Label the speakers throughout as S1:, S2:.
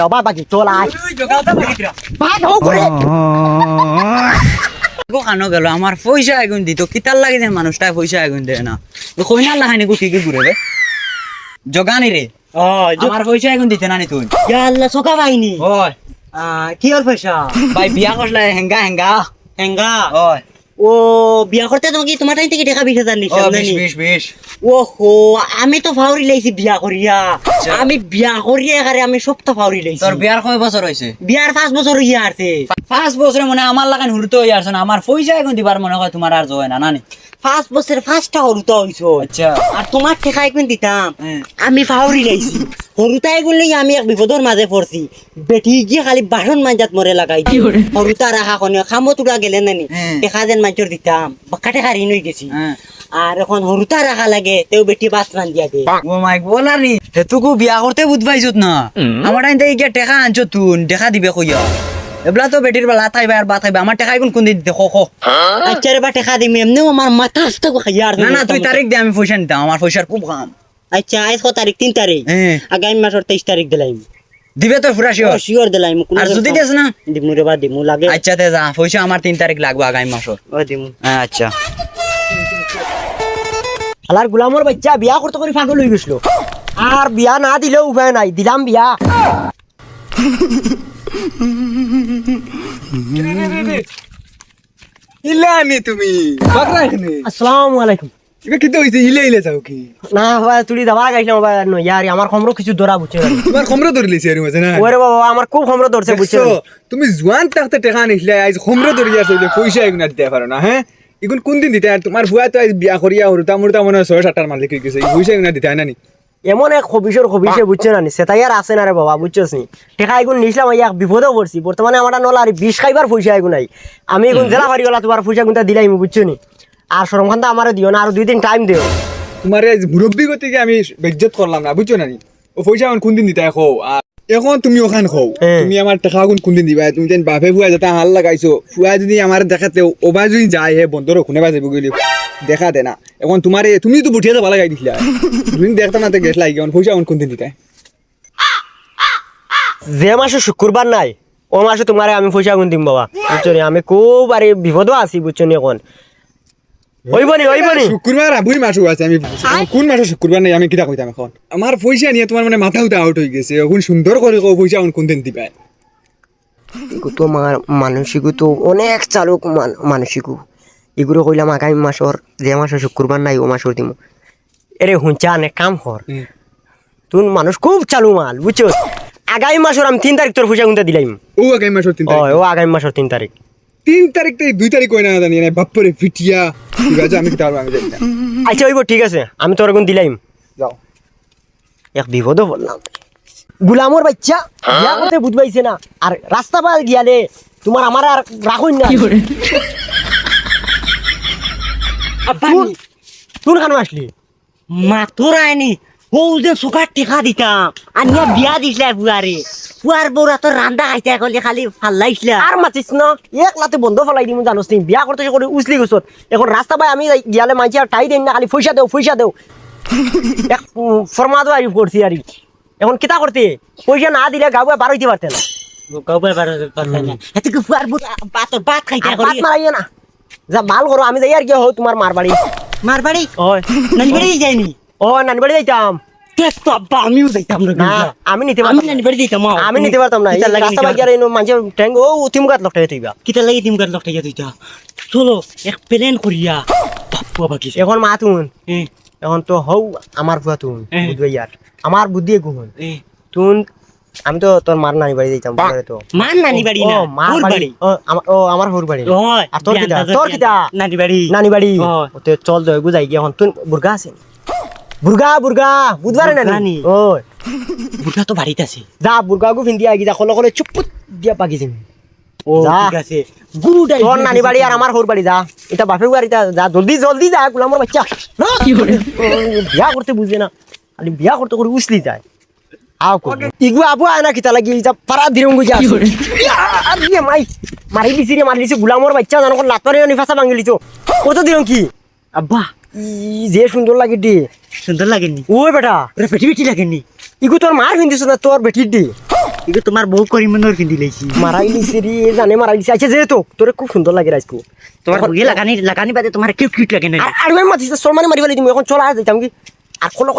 S1: বাবা বাকি চল আয়
S2: খানো গেল আমার পয়সা এগুন দিত কিতার লাগে যে মানুষটা পয়সা এগুন দেয় না কইনা লাহানি গুটি কি ঘুরে রে জগানি রে আমার পয়সা এগুন দিতে না নি তুই
S1: ইয়া আল্লাহ সকা পাইনি
S2: ওই
S1: কি ওর পয়সা
S2: ভাই বিয়া করলে হেঙ্গা হেঙ্গা
S1: হেঙ্গা
S2: ওই
S1: ও বিয়া করতে তোমাকে তোমার টাইম থেকে টাকা 20,000 নিছে
S2: ও
S1: না
S2: 20
S1: ওহো আমি তো ফাউরি লাইছি বিয়া করিয়া আমি বিয়া করিয়া এখানে আমি সপ্তাহ ফাউরি লাইছি
S2: তোর বিয়ার কয় বছর হইছে
S1: বিয়ার 5 বছর হইয়া আছে
S2: 5 বছরে মনে আমার লাগান হুরতে হই আসছে না আমার পয়সা এগুন দিবার মনে হয় তোমার আর জয় না নানি
S1: 5 বছর 5টা হরুতা হইছো
S2: আচ্ছা
S1: আর তোমার টাকা একদিন দিতাম
S2: হ্যাঁ।
S1: আমি ফাউরি লাইছি হরুতাই গুলি আমি এক বিপদের মাঝে পড়ছি বেটি গিয়ে খালি বাসন মাঞ্জাত মরে লাগাই হরুতা রাখা কোনে খামো তুলা গেলে নানি
S2: হ্যাঁ।
S1: টাকা যেন মাঞ্চর দিতাম বাক্কাটে হারি নই গেছি
S2: হ্যাঁ।
S1: আর এখন হরুতা রাখা লাগে তেও বেটি বাস রান দিয়া দে
S2: ও মাই বলানি হেতুকু বিয়া করতে বুঝবাইছত না আমার টাইম থেকে গিয়া টাকা আনছো তুন দেখা দিবে কইয়া এবলা তো বেটির বেলা থাইবে আর বাথাইবে আমার টাকা কোন দিন দেখো খো
S1: আচ্ছা রে বা টাকা দিম এমনি আমার মাথা আসতে খাইয়ার
S2: না না তুই তারিখ দে আমি পয়সা নিতাম আমার পয়সার খুব কাম
S1: আচ্ছা আজ কত তারিখ 3 তারিখ
S2: হ্যাঁ।
S1: আগামী মাসের 23 তারিখ দিলাইম
S2: দিবে তো ফুরা শিওর
S1: শিওর দিলাইম
S2: আর যদি দেস না
S1: দিমু রে বা দিমু লাগে
S2: আচ্ছা তে যা পয়সা আমার 3 তারিখ লাগবে আগামী মাসের
S1: ও দিমু
S2: হ্যাঁ আচ্ছা
S1: আলার গোলামর বাচ্চা বিয়া করতে করে পাগল হয়ে গেছিল আর বিয়া না দিলেও উপায় নাই দিলাম বিয়া
S3: ইলানি তুমি বাকরা এখানে
S1: আসসালামু আলাইকুম
S3: এবার কি তো হইছে ইলে ইলে যাও কি
S1: না ভাই তুই দাবা গাইছিলাম বাবা নো ইয়ার আমার খমরো কিছু ধরা বুঝছে না
S3: তোমার খমরা ধরে লিছি আর মাঝে না
S1: ওরে বাবা আমার খুব খমরো ধরছে বুঝছে
S3: দেখছো, তুমি জোয়ান থাকতে টাকা নিছিলে আজ খমরা ধরে যাচ্ছে বলে পয়সা এগুনা দিতে পারো না হ্যাঁ এগুন কোন দিন দিতে আর তোমার বুয়া তো আজ বিয়া করিয়া হরুতা মুরতা মনে হয় 6-7টার মালিক হয়ে গেছে এই পয়সা এগুনা দিতে হয় না নি
S1: এমন এক খবিসে বুঝছে না সেটাই আর আছে না রে বাবা বুঝছস নি টেকা এগুন নিছিলাম এক বিপদে পড়ছি বর্তমানে আমার নলা আর 20 খাইবার পয়সা এগুন নাই আমি এগুন জেলা বাড়ি গলা তোমার পয়সা গুনটা দিলাই বুঝছো নি আর শরমখানটা আমারে দিও না আর 2 দিন টাইম দিও
S3: তোমার আজ মুরব্বী গতি আমি বেজ্জত করলাম না বুঝছো না নি ও পয়সা এখন কোন দিন দিতে খো আর এখন তুমি ওখান খাও
S1: হ্যাঁ।
S3: তুমি আমার টাকা কোন দিন দিবা তুমি যেন বাপে ফুয়া যেটা হাল লাগাইছো ফুয়া যদি আমার দেখাতে ওবা যদি যায় হে বন্ধর খুনে বাজে বুঝলি দেখা দে না এখন তোমারে তুমি তো বুঠিয়ে যাবা লাগাই দিছিলা তুমি দেখতাম না গেছ লাগি এখন পয়সা কোন দিন দিতে
S1: যে মাসে শুক্রবার নাই ও মাসে তোমারে আমি পয়সা গুন দিম বাবা বুঝছো নি আমি খুব আরে বিপদ আছি বুঝছো নি এখন হইবনি
S3: শুক্রবার আবুই মাসও আছে আমি কোন মাসে শুক্রবার নাই আমি কিটা কইতাম এখন আমার পয়সা নিয়ে তোমার মানে মাথা উঠা আউট হয়ে গেছে এখন সুন্দর করে কও পয়সা কোন দিন দিবা
S1: তো মানসিক তো অনেক চালুক মানসিক এগুলো কইলাম আগামী মাসর যে মাসে শুক্রবার নাই ও মাসর দিম এরে হুঁচা নে কাম কর তুই মানুষ খুব চালু মাল বুঝছো আগামী মাসর আমি 3 তারিখ তোর পয়সা গুনতে দিলাম
S3: ও আগামী মাসের 3
S1: ও
S3: তারিখ
S1: ও আগামী মাসর 3 তারিখ
S3: 3 তারিখ থেকে 2 তারিখ কই না জানি না বাপরে ফিটিয়া ঠিক আছে আমি কিটা পারবো আমি জানি না
S1: আচ্ছা হইব ঠিক আছে আমি তোর গুন দিলাম
S3: যাও
S1: এক বিপদ বললাম গুলামর বাচ্চা বিয়া করতে বুঝবাইছে না আর রাস্তা পার গিয়ালে তোমার আমার আর রাখুন না তুই কেন আসলি মাতুর আইনি ও যে সুগার টিকা দিতাম আর নিয়ে বিয়া দিছিলে বুয়ারে বুয়ার বউরা তো রান্দা খাইতে কলে খালি ফাল্লাইছিল আর মাতিস না একলাতে বন্ধ ফলাই দিমু জানোস তুই বিয়া করতে করে উছলি গছত এখন রাস্তা পাই আমি গিয়ালে মাইছি আর টাই দেন না খালি পয়সা দেও এক ফরমাদো আইব করছি আর এখন কিতা করতে পয়সা না দিলে গাঁও বার হইতে পারতে না গাঁও বার পারতে না এত কি ফুয়ার ভাত খাইতে ভাত মারাইও না যা মাল করো আমি যাই আর কি হো তোমার মারবাড়ি ওই নানি বাড়ি যাইনি ও নানি বাড়ি যাইতাম তো আব্বা আমিও যাইতাম না আমি নিতে পারতাম নানি বাড়ি যাইতাম আমি নিতে পারতাম না রাস্তা বাগিয়ার এনো মাঝে ট্যাঙ্ক ও তিমগাত লকটাই তুইবা কিটা লাগি তিমগাত লকটাই তুইটা চলো এক প্লেন করিয়া বাপ্পা বাকি এখন মা তুন এখন তো হও আমার ফুয়া তুন বুঝবে ইয়ার আমার বুদ্ধি গুহন তুন আমি তো তোর মার নানি বাড়ি যাইতাম তো মার নানি বাড়ি না মার বাড়ি ও আমার হুর বাড়ি আর তোর কিটা নানি বাড়ি ওতে চল দই বুঝাই গিয়া এখন তুন বুর্গা আছে বুর্গা বুধবারে নানি ওই বুর্গা তো বাড়িতে আছে যা বুর্গা গু ফিন্দি আগি যা কলে চুপপুত দিয়া পাকিছিন ও ঠিক আছে গুড আই তোর নানি বাড়ি আর আমার হুর বাড়ি যা এটা বাপের বাড়িটা যা জলদি যা গুলামর বাচ্চা কি করে বিয়া করতে বুঝে না খালি বিয়া করতে করে উছলি যায় আও কো ইগু আবু আনা কিতা লাগি যা পারা দিরঙ্গু যা আর দিয়ে মারি দিছি গুলামর বাচ্চা জানো কোন লাতরে নিফাসা ভাঙিলি তো কত দিরং কি আব্বা যে সুন্দর লাগেনি ওই বেটা বেটি লাগেনি ইগু তোর মার ভিন্দিছ না তোর বেটির দি এগুলো তোমার বউ করিমনোর কিনে দিলেছি
S4: মারাই দিছি রে জানে মারাই দিছি আচ্ছা যেহেতু তোরে খুব সুন্দর লাগে রাজকু
S1: তোমার বউয়ে লাগানি বাদে তোমার কিউট কিউট লাগে না
S4: আর আমি মাতিস সলমানি মারি ফেলি তুমি এখন চলা যাইতাম কি আর খোলো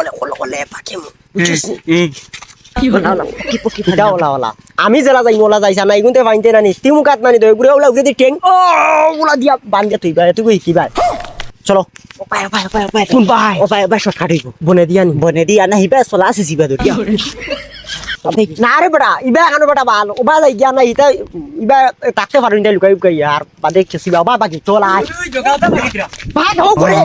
S4: পাকে বুঝছিস আমি জেলা যাই ওলা যাইছা না এগুনতে ফাইনতে নানি তিমু কাট নানি দই গুড়ে ওলা উড়ে টেং ও ওলা দিয়া বান্দিয়া তুই বাই তুই কি বাই চলো কোন বাই
S1: বাই শর্টকাট হইব
S4: বনে দিয়া নি
S1: বনে দিয়া না হিবা চলা আছে জিবা দরিয়া
S4: না রে বেটা ইবা এখানে বেটা ভাল ওবা যাই গিয়া না ইতা ইবা তাকতে পারুন দে লুকাই লুকাই আর বাদে কেসিবা বা বাকি চলা
S2: জগাওটা বাকি দিরা
S4: বাদ হোক করে